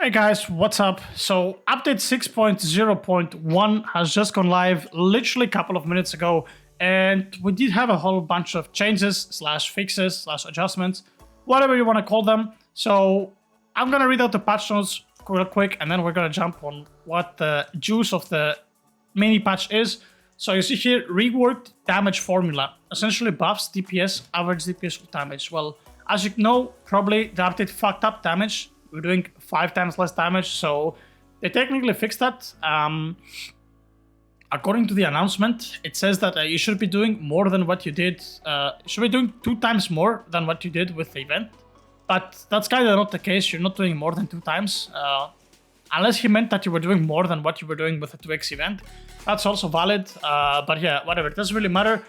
Hey guys, what's up? So update 6.0.1 has just gone live literally a couple of minutes ago, and we did have a whole bunch of changes slash fixes slash adjustments, whatever you want to call them. So I'm gonna read out the patch notes real quick, and then we're gonna jump on what the juice of the mini patch is. So you see here, reworked damage formula, essentially buffs DPS, average DPS damage. Well, as you know, probably the update fucked up damage. We're doing 5 times less damage, so they technically fixed that. According to the announcement, it says that you should be doing more than what you did. You should be doing 2 times more than what you did with the event. But that's kind of not the case. You're not doing more than 2 times. Unless he meant that you were doing more than what you were doing with the 2x event. That's also valid. But yeah, whatever. It doesn't really matter.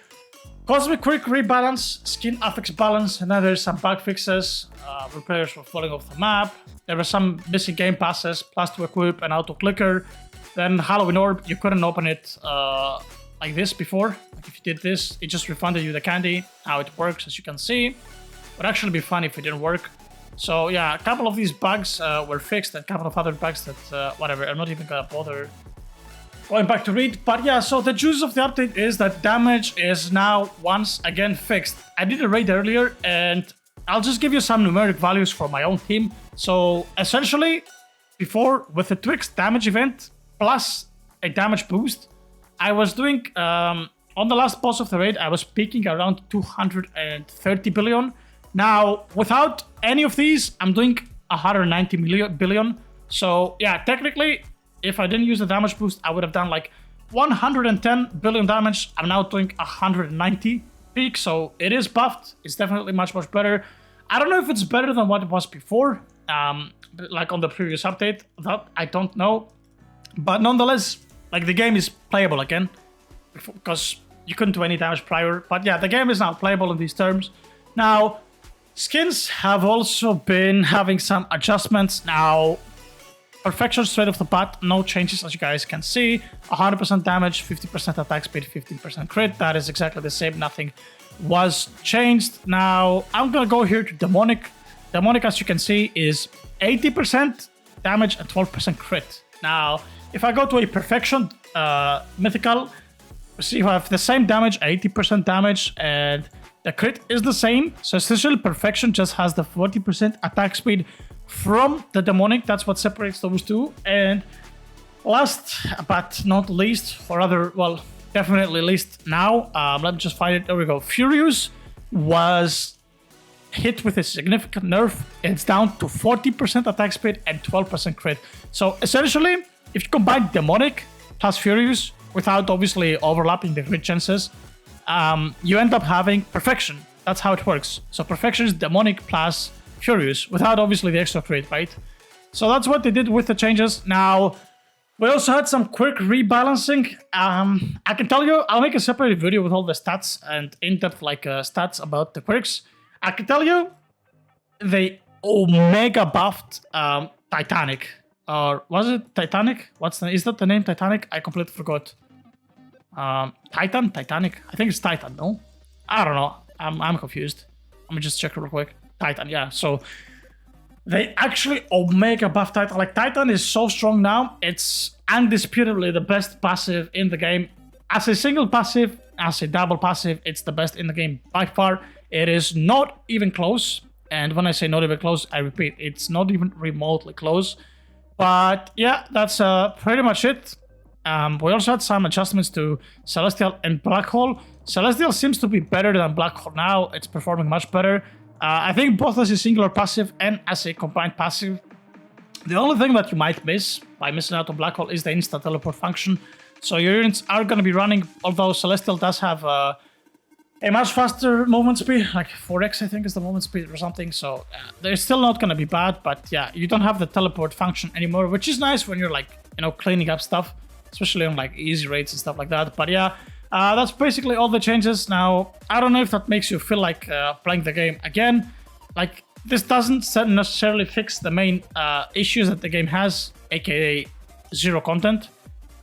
Cosmic Quick Rebalance, Skin Affix Balance, and then there's some bug fixes where players were falling off the map. There were some missing game passes, plus to equip an auto clicker. Then Halloween Orb, you couldn't open it like this before. Like if you did this, it just refunded you the candy. How it works, as you can see. Would actually be fun if it didn't work. So yeah, a couple of these bugs were fixed, and a couple of other bugs that, whatever, I'm not even gonna bother going back to read. But yeah, so the juice of the update is that damage is now once again fixed. I did a raid earlier, and I'll just give you some numeric values for my own team. So essentially, before with the Twix damage event plus a damage boost, I was doing, on the last boss of the raid, I was peaking around 230 billion. Now, without any of these, I'm doing 190 billion. So yeah, technically, if I didn't use the damage boost, I would have done like 110 billion damage. I'm now doing 190 peak, so it is buffed. It's definitely much better. I don't know if it's better than what it was before, like on the previous update. That I don't know, but nonetheless, like the game is playable again because you couldn't do any damage prior. But yeah, the game is now playable in these terms. Now, skins have also been having some adjustments now. Perfection straight off the bat, no changes as you guys can see. 100% damage, 50% attack speed, 15% crit. That is exactly the same, nothing was changed. Now, I'm gonna go here to Demonic. Demonic, as you can see, is 80% damage and 12% crit. Now, if I go to a Perfection Mythical, we see you have the same damage, 80% damage, and the crit is the same. So essentially, Perfection just has the 40% attack speed from the Demonic. That's what separates those two. And last but not least, or rather, well, definitely least now, let me just find it. There we go. Furious was hit with a significant nerf. It's down to 40% attack speed and 12% crit. So essentially, if you combine Demonic plus Furious without obviously overlapping the crit chances, you end up having Perfection. That's how it works. So Perfection is Demonic plus Furious without obviously the extra crit, right? So that's what they did with the changes. Now, we also had some quick rebalancing. I can tell you, I'll make a separate video with all the stats and in-depth like stats about the quirks. I can tell you, they omega buffed Titanic. Or was it Titanic? Is that the name Titanic? I completely forgot. Titanic? I think it's Titan, no? I don't know. I'm confused. Let me just check real quick. Titan, yeah. So they actually omega buff Titan. Like Titan is so strong now. It's indisputably the best passive in the game. As a single passive, as a double passive, it's the best in the game by far. It is not even close. And when I say not even close, I repeat, it's not even remotely close. But yeah, that's pretty much it. We also had some adjustments to Celestial and Black Hole. Celestial seems to be better than Black Hole now. It's performing much better. I think both as a singular passive and as a combined passive. The only thing that you might miss by missing out on Black Hole is the instant teleport function. So your units are going to be running, although Celestial does have a much faster movement speed, like 4x I think is the movement speed or something. So they're still not going to be bad, but yeah, you don't have the teleport function anymore, which is nice when you're like, you know, cleaning up stuff, especially on like easy raids and stuff like that. But yeah, that's basically all the changes. Now, I don't know if that makes you feel like playing the game again. Like, this doesn't necessarily fix the main issues that the game has, aka zero content.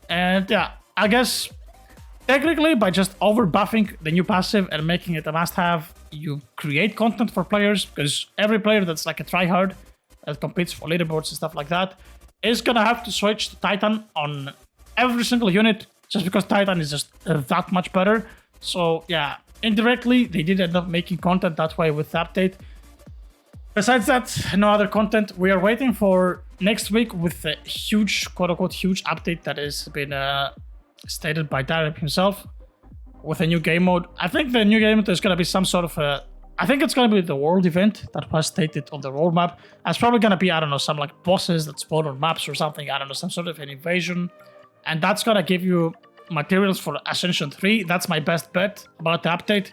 And yeah, I guess technically by just over buffing the new passive and making it a must-have, you create content for players, because every player that's like a tryhard that competes for leaderboards and stuff like that is gonna have to switch to Titan on every single unit, just because Titan is just that much better. So yeah, indirectly they did end up making content that way with the update. Besides that, no other content. We are waiting for next week with a huge, quote-unquote, huge update that has been stated by Darren himself with a new game mode. I think the new game mode is going to be some sort of a... I think it's going to be the world event that was stated on the roadmap. It's probably going to be, I don't know, some like bosses that spawn on maps or something. I don't know, some sort of an invasion. And that's going to give you materials for Ascension 3. That's my best bet about the update.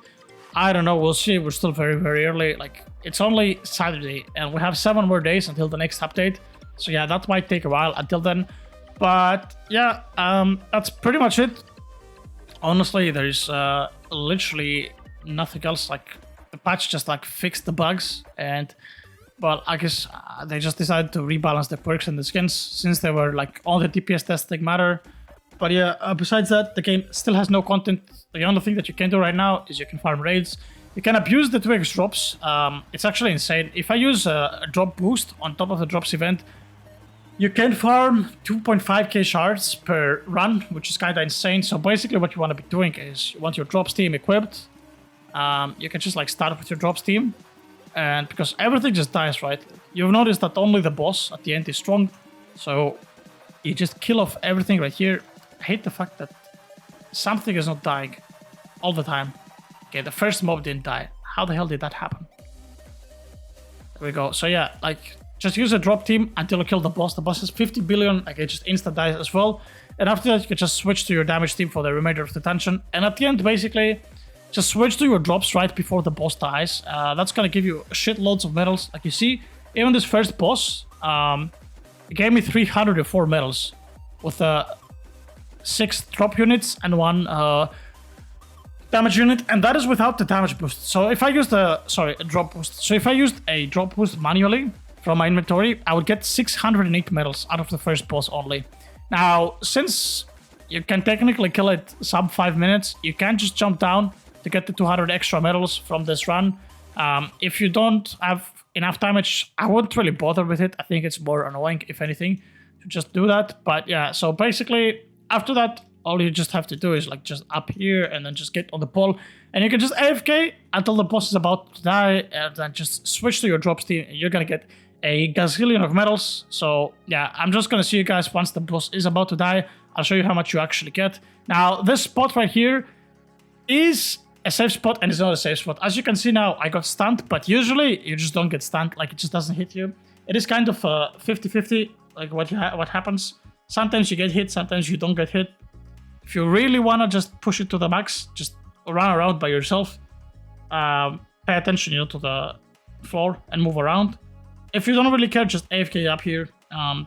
I don't know, we'll see. We're still very, very early. Like, it's only Saturday and we have 7 more days until the next update. So yeah, that might take a while until then. But yeah, that's pretty much it. Honestly, there's literally nothing else. Like, the patch just like fixed the bugs, and well, I guess they just decided to rebalance the perks and the skins since they were like all the DPS testing matter. But yeah, besides that, the game still has no content. The only thing that you can do right now is you can farm raids. You can abuse the 2x drops. It's actually insane. If I use a drop boost on top of the drops event, you can farm 2.5k shards per run, which is kind of insane. So basically what you want to be doing is you want your drops team equipped. You can just like start with your drops team, and because everything just dies, right? You've noticed that only the boss at the end is strong, so you just kill off everything right here. I hate the fact that something is not dying all the time. Okay, the first mob didn't die. How the hell did that happen? There we go. So yeah, like, just use a drop team until you kill the boss. The boss is 50 billion, like it just insta dies as well. And after that, you can just switch to your damage team for the remainder of the dungeon. And at the end, basically, just switch to your drops right before the boss dies. That's gonna give you shitloads of medals. Like you see, even this first boss, it gave me 304 medals with 6 drop units and 1 damage unit, and that is without the damage boost. So if I used a drop boost. So if I used a drop boost manually from my inventory, I would get 608 medals out of the first boss only. Now, since you can technically kill it sub 5 minutes, you can just jump down to get the 200 extra medals from this run. If you don't have enough damage, I wouldn't really bother with it. I think it's more annoying, if anything, to just do that. But yeah, so basically, after that, all you just have to do is like just up here and then just get on the pole. And you can just AFK until the boss is about to die, and then just switch to your drops team, and you're gonna get a gazillion of medals. So yeah, I'm just gonna see you guys once the boss is about to die. I'll show you how much you actually get. Now, this spot right here is a safe spot, and it's not a safe spot. As you can see now, I got stunned, but usually you just don't get stunned. Like, it just doesn't hit you. It is kind of 50-50, like what happens. Sometimes you get hit, sometimes you don't get hit. If you really want to just push it to the max, just run around by yourself. Pay attention, to the floor and move around. If you don't really care, just AFK up here.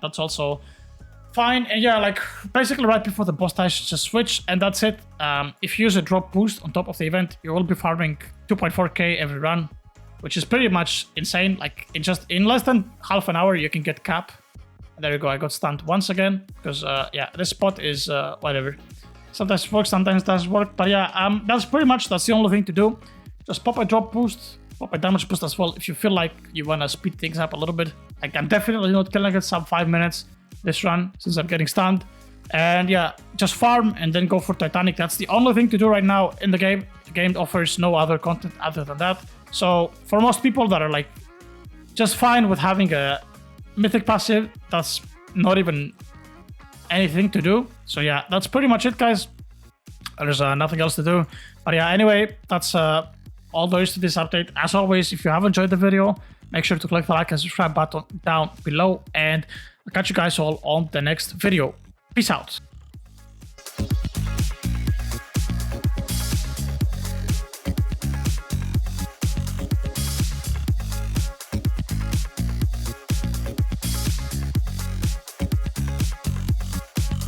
That's also fine. And yeah, like, basically right before the boss dies, just switch, and that's it. If you use a drop boost on top of the event, you will be farming 2.4k every run, which is pretty much insane. Like, in less than half an hour, you can get cap. There you go, I got stunned once again, because yeah, this spot is whatever. Sometimes it works, sometimes it doesn't work, but yeah, that's the only thing to do. Just pop a drop boost, pop a damage boost as well, if you feel like you want to speed things up a little bit. Like, I'm definitely not killing it sub 5 minutes this run, since I'm getting stunned. And yeah, just farm and then go for Titanic. That's the only thing to do right now in the game. The game offers no other content other than that. So for most people that are like just fine with having a mythic passive, that's not even anything to do. So yeah, that's pretty much it, guys. There's nothing else to do. But yeah, anyway, that's all there is to this update. As always, if you have enjoyed the video, make sure to click the like and subscribe button down below, and I'll catch you guys all on the next video. Peace out.